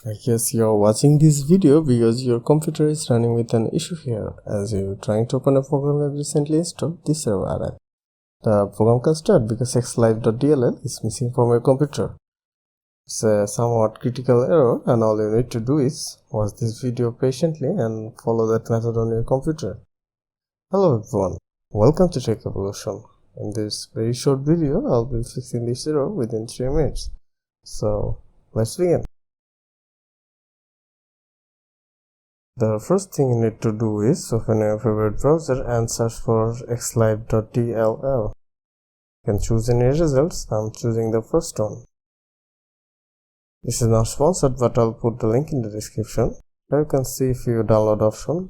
I guess you're watching this video because your computer is running with an issue here as you're trying to open a program you recently installed this error. The program can start because Xlive.dll is missing from your computer. It's a somewhat critical error and all you need to do is watch this video patiently and follow that method on your computer. Hello everyone, welcome to Tech Evolution. In this very short video, I'll be fixing this error within 3 minutes. So let's begin. The first thing you need to do is open your favorite browser and search for Xlive.dll. You can choose any results. I'm choosing the first one. This is not sponsored, but I'll put the link in the description. Here you can see a few download option.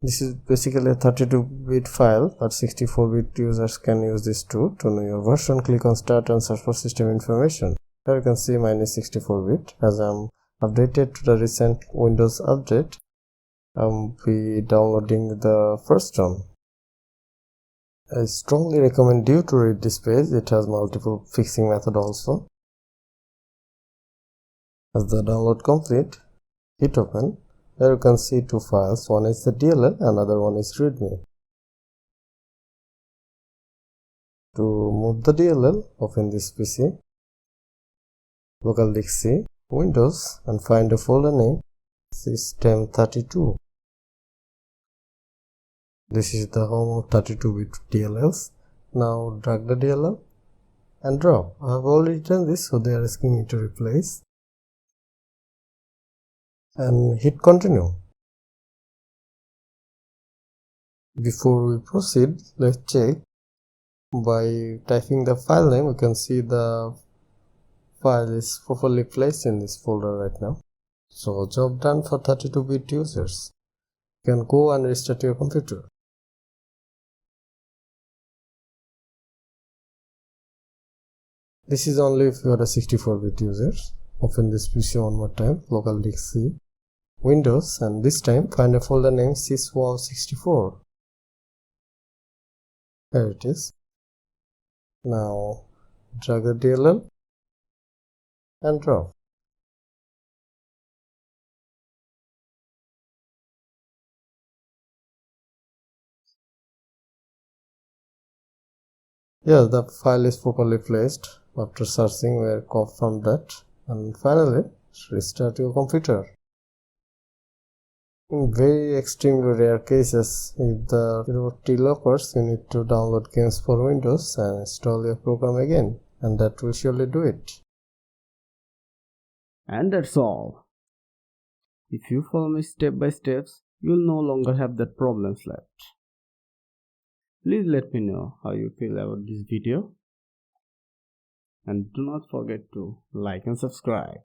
This is basically a 32-bit file, but 64-bit users can use this too. To know your version, click on Start and search for system information. Here you can see mine is 64-bit. As I'm updated to the recent Windows update, I'll be downloading the first one. I strongly recommend you to read this page. It has multiple fixing method also. As the download complete, hit open. Here you can see two files. One is the DLL, another one is readme. To move the DLL, open this PC, local disk C, Windows, and find a folder name System32. This is the home of 32-bit DLLs. Now drag the DLL and drop. I have already done this, so they are asking me to replace. And hit continue. Before we proceed, let's check. By typing the file name, you can see the file is properly placed in this folder right now. So job done for 32-bit users. You can go and restart your computer. This is only if you are a 64-bit user. Open this PC one more time, local disk C, Windows, and this time find a folder named syswow64. Here it is. Now drag the DLL and drop. Yes, the file is properly placed. After searching, we are confirmed that. And finally, restart your computer. In very extremely rare cases, if the error still occurs, you need to download games for Windows and install your program again, and that will surely do it. And that's all. If you follow me step by steps, you'll no longer have that problems left. Please let me know how you feel about this video. And do not forget to like and subscribe.